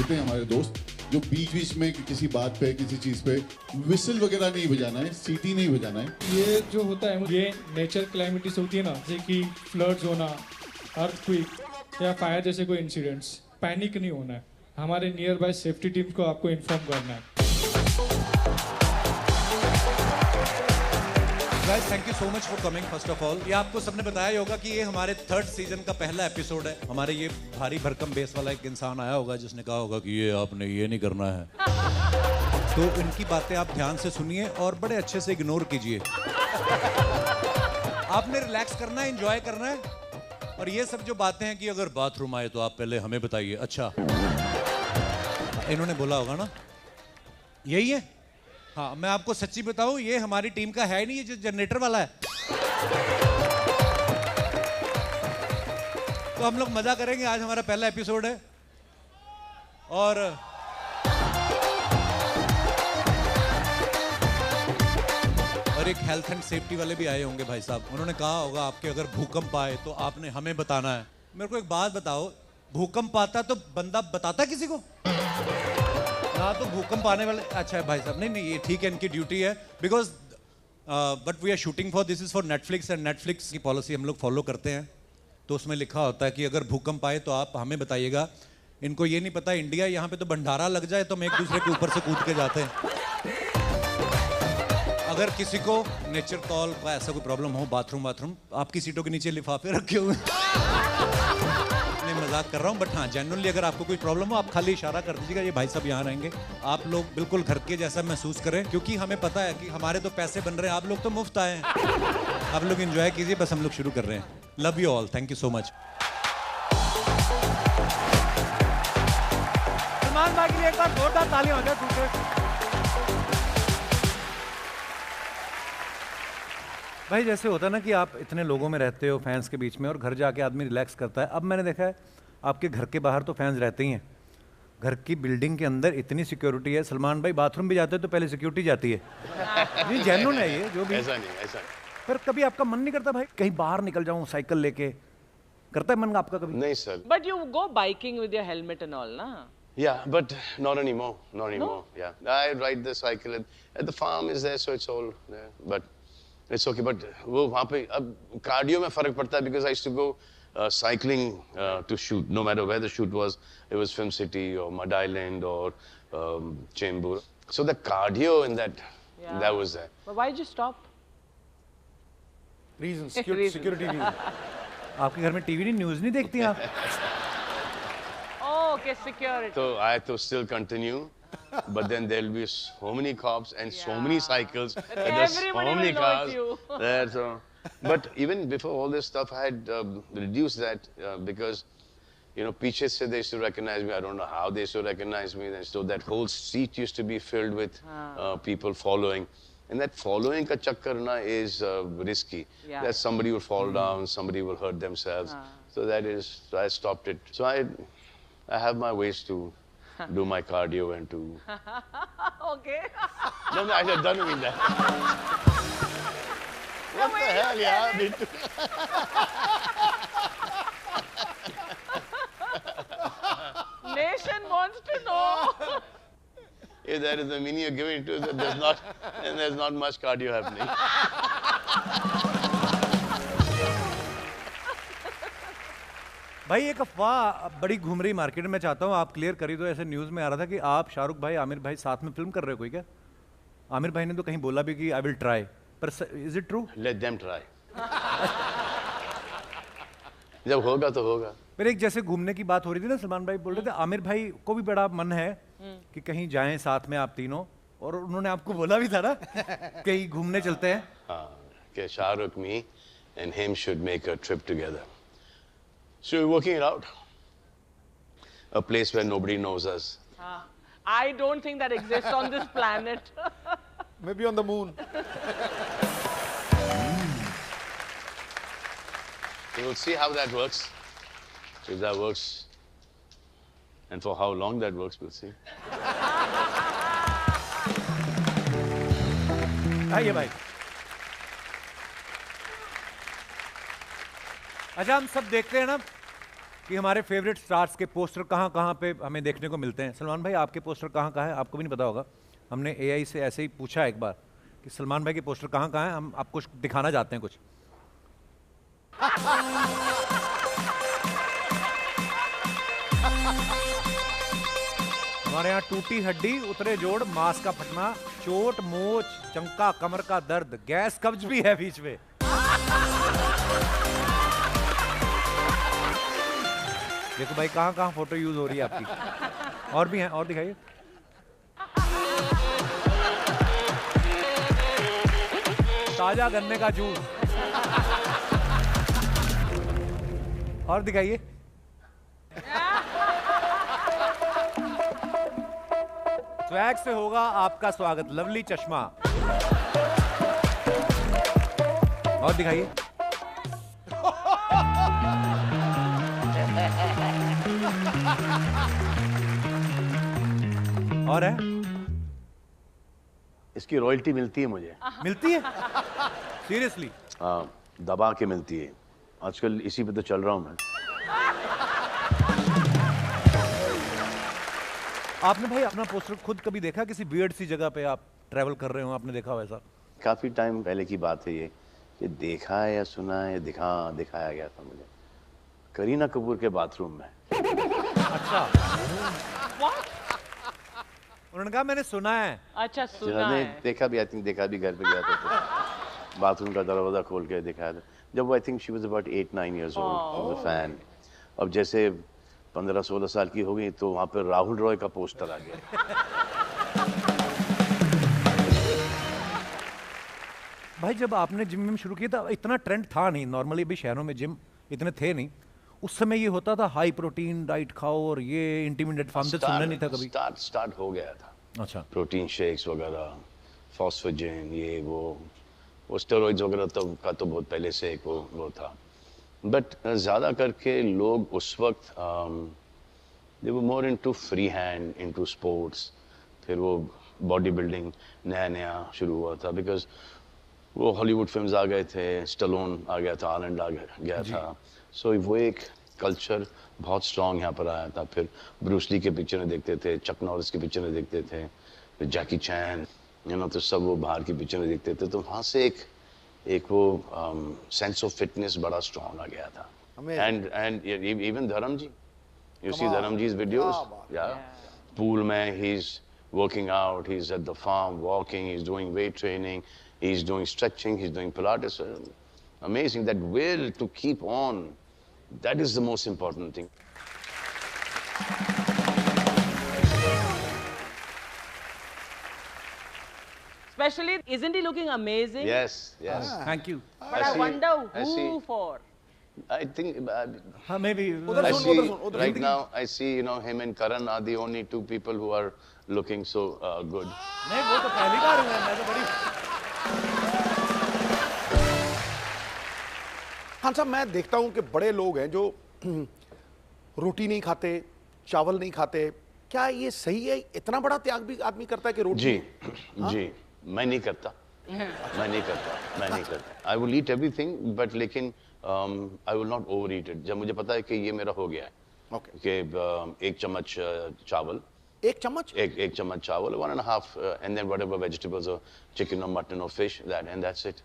होते हैं हमारे दोस्त जो बीच में किसी बात पे किसी चीज पे विसल वगैरह नहीं बजाना है, सीटी नहीं बजाना है। ये जो होता है ये नेचर क्लाइमिटीज होती है ना, जैसे कि फ्लड्स होना, अर्थक्वेक या फायर जैसे कोई इंसिडेंट्स, पैनिक नहीं होना है। हमारे नियर बाय सेफ्टी टीम को आपको इन्फॉर्म करना है। Guys, thank you so much for coming first of all. ये आपको सबने बताया ही होगा कि ये हमारे 3rd सीजन का पहला एपिसोड है। हमारे ये भारी भरकम बेस वाला एक इंसान आया होगा जिसने कहा होगा कि ये आपने ये नहीं करना है। तो इनकी बातें आप ध्यान से सुनिए और बड़े अच्छे से इग्नोर कीजिए। आपने रिलैक्स करना है, एंजॉय करना है। और ये सब जो बातें हैं कि अगर बाथरूम आए तो आप पहले हमें बताइए। अच्छा, इन्होंने बोला होगा ना, यही है। हाँ, मैं आपको सच्ची बताऊं, ये हमारी टीम का है ही नहीं, ये जो जनरेटर वाला है। तो हम लोग मजा करेंगे। आज हमारा पहला एपिसोड है और एक हेल्थ एंड सेफ्टी वाले भी आए होंगे भाई साहब। उन्होंने कहा होगा आपके अगर भूकंप आए तो आपने हमें बताना है। मेरे को एक बात बताओ, भूकंप आता तो बंदा बताता किसी को ना? तो भूकंप आने वाले, अच्छा है भाई साहब, नहीं ये ठीक है, इनकी ड्यूटी है। Because but we are shooting for, this is for Netflix and Netflix की पॉलिसी हम लोग फॉलो करते हैं। तो उसमें लिखा होता है कि अगर भूकंप आए तो आप हमें बताइएगा। इनको ये नहीं पता इंडिया यहाँ पे तो भंडारा लग जाए तो हम एक दूसरे के ऊपर से कूद के जाते हैं। अगर किसी को नेचर कॉल का ऐसा कोई प्रॉब्लम हो, बाथरूम आपकी सीटों के नीचे लिफाफे रखे हुए नहीं, मजाक कर रहा हूँ। बट हाँ, जेन्युइनली अगर आपको कोई प्रॉब्लम हो आप खाली इशारा कर दीजिएगा, ये भाई साहब यहाँ रहेंगे। आप लोग बिल्कुल घर के जैसा महसूस करें, क्योंकि हमें पता है कि हमारे तो पैसे बन रहे हैं, आप लोग तो मुफ्त आए हैं। आप लोग एंजॉय कीजिए, बस हम लोग शुरू कर रहे हैं। Love you all, thank you so much. Salman भाई के लिए एक बार जोरदार तालियां हो जाए। भाई जैसे होता है ना कि आप इतने लोगों में रहते हो, फैंस के बीच में, और घर जाके आदमी रिलैक्स करता है। अब मैंने देखा है आपके घर के बाहर तो फैंस रहते ही हैं, घर की बिल्डिंग के अंदर इतनी सिक्योरिटी है। सलमान भाई बाथरूम भी जाते हैं तो पहले सिक्योरिटी जाती है। नहीं, जेन्युइन है ये जो भी। ऐसा नहीं। पर कभी आपका मन नहीं करता भाई कहीं बाहर निकल जाऊं साइकिल लेके? करता है मन आपका कभी? नहीं sir. But you go biking with your helmet and all, na? Yeah, but not anymore. No? Yeah, I ride the cycle at the farm is there, so it's all there. But it's okay. But वो वहाँ पे अब cardio में फर्क पड़ता है, because I used to go cycling to shoot, no matter where the shoot was. It was Film City or Mud Island or Chembur. So the cardio in that was there. But why did you stop? Reason, security reason. आपके घर में TV नहीं, news नहीं देखती आप? Oh, okay, security. So I have to still continue, but then there'll be so many cops and so many cycles, and there's so Everybody many will know cars it's you. there. So, but even before all this stuff, I had reduced that because, you know, पीछे से they used to recognize me. I don't know how they used to recognize me. And so that whole seat used to be filled with people following. And that following ka chakkar na is risky. Yeah. That somebody will fall down, somebody will hurt themselves. So that is, so I stopped it. So I have my ways to do my cardio and to. Okay. No, I don't mean that. What the hell, yeah? Nation wants to know. If that is the meaning you're giving to it, there's not much cardio happening. भाई एक अफवाह बड़ी घूम रही market में, मैं चाहता हूँ आप क्लियर करिए। तो ऐसे न्यूज़ में आ रहा था कि आप शाहरुख भाई, आमिर भाई साथ में फिल्म कर रहे हो कोई? क्या आमिर भाई ने तो कहीं बोला भी कि आई विल ट्राई, पर is it true? Let them try. जब होगा तो होगा। फिर एक जैसे घूमने की बात हो रही थी ना, सलमान भाई बोल रहे थे आमिर भाई को भी बड़ा मन है कि कहीं जाएं साथ में आप तीनों, और उन्होंने आपको बोला भी था ना कहीं घूमने चलते हैं। हाँ, कि Shahrukh, me and him should make a trip together. So we're working it out. A place where nobody knows us. I don't think that exists on this planet. Maybe on the moon. So we'll see how that works. If that works, and for how long that works, we'll see. आइए भाई। अच्छा, हम सब देखते हैं ना कि हमारे फेवरेट स्टार्स के पोस्टर कहाँ कहाँ पे हमें देखने को मिलते हैं। सलमान भाई आपके पोस्टर कहाँ कहाँ हैं, आपको भी नहीं पता होगा। हमने एआई से ऐसे ही पूछा एक बार कि सलमान भाई के पोस्टर कहाँ कहाँ हैं, हम आपको दिखाना चाहते हैं कुछ। हमारे यहाँ टूटी हड्डी, उतरे जोड़, मांस का फटना, चोट, मोच, चंका, कमर का दर्द, गैस कब्ज भी है बीच में। देखो भाई कहाँ कहाँ फोटो यूज हो रही है आपकी। और भी हैं, और दिखाइए। ताजा गन्ने का जूस। और दिखाइए। स्वैग से होगा आपका स्वागत, लवली चश्मा। और दिखाइए। और है, इसकी रॉयल्टी मिलती है मुझे। मिलती है सीरियसली? हाँ, दबा के मिलती है। आजकल इसी पे तो चल रहा हूँ मैं। आपने भाई अपना पोस्टर खुद कभी देखा किसी वियर्ड सी जगह पे आप ट्रैवल कर रहे हो, आपने देखा वैसा? काफी टाइम पहले की बात है ये, कि देखा है या सुना है, दिखाया गया था मुझे करीना कपूर के बाथरूम में। अच्छा। उन्होंने कहा मैंने सुना है। अच्छा, सुना जिन्होंने है। देखा भी, आई थिंक देखा भी, घर पे गया था तो बाथरूम का दरवाजा खोल के दिखाया था। जब वो I think she was about 8-9 years old, fan. अब जैसे 15-16 साल की हो गई तो वहाँ पे राहुल रॉय का पोस्टर आ गया। भाई जब आपने जिम में शुरू किया था इतना ट्रेंड था नहीं, नॉर्मली अभी शहरों में जिम इतने थे नहीं। उस समय ये होता था हाई प्रोटीन डाइट खाओ और ये इंटरमीडिएट फार्म से सुनना नहीं था कभी। स्टार्ट हो गया था। अच्छा। प्रोटीन शेक्स वगैरह, फॉस्फोजिन, ये वो स्टेरॉइड्स वगैरह का तो बहुत पहले से एक वो था। बट ज़्यादा करके लोग उस वक्त they were more into free hand, into sports. फिर वो बॉडी बिल्डिंग नया शुरू हुआ था, बिकॉज वो हॉलीवुड फिल्म्स आ गए थे, स्टलोन आ गया था, आर्नल्ड आ गया था। सो वो एक कल्चर बहुत स्ट्रॉन्ग यहाँ पर आया था। फिर ब्रूस ली के पिक्चरें देखते थे, चक नॉरिस की पिक्चरें देखते थे, फिर जैकी चैन, तो सब वो बाहर की पिक्चरें देखते थे। तो वहाँ से एक वो सेंस ऑफ फिटनेस बड़ा स्ट्रॉन्ग आ गया था। एंड इवन धर्म जी, यू सी धर्म जी's videos, पूल में he is working out, he's at the farm walking, he's doing weight training, he's doing stretching, he's doing Pilates. Amazing, that will to keep on, that is the most important thing. Especially, isn't he looking amazing? Yes. Thank you. But I wonder I see. who for. I think हाँ may be I see right now, I see, him and Karan are the only two people who are looking so good. नहीं वो तो पहली बार हुआ है, मैं तो बड़ी। हाँ साहब, मैं देखता हूँ कि बड़े लोग हैं जो रोटी नहीं खाते, चावल नहीं खाते। क्या ये सही है? इतना बड़ा त्याग भी आदमी करता है कि रोटी? जी, मैं नहीं करता। I will eat everything, but लेकिन I will not overeat it. जब मुझे पता है कि ये मेरा हो गया है, कि एक चम्मच चावल, एक चम्मच, एक चम्मच चावल, 1.5, and then whatever vegetables or chicken or mutton or fish, and that's it.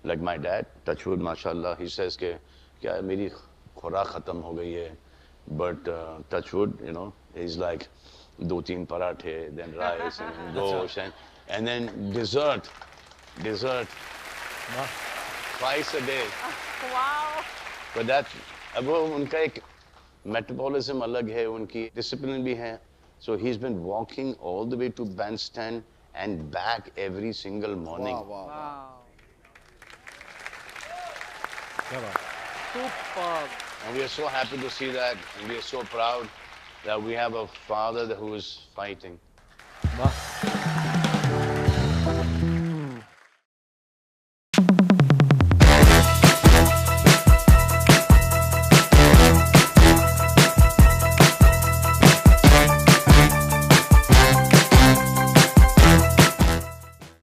Like my dad, touchwood, mashallah, he says कि क्या मेरी खुराक खत्म हो गई है, but touchwood, he's like 2-3 पराठे, then rice and gosh, and then dessert twice a day. Wow. But that's, अब वो उनका एक metabolism अलग है, उनकी discipline भी है. So he's been walking all the way to bandstand and back every single morning. Wow. क्या बात? Superb. And we are so happy to see that, and we are so proud that we have a father who is fighting. वाह।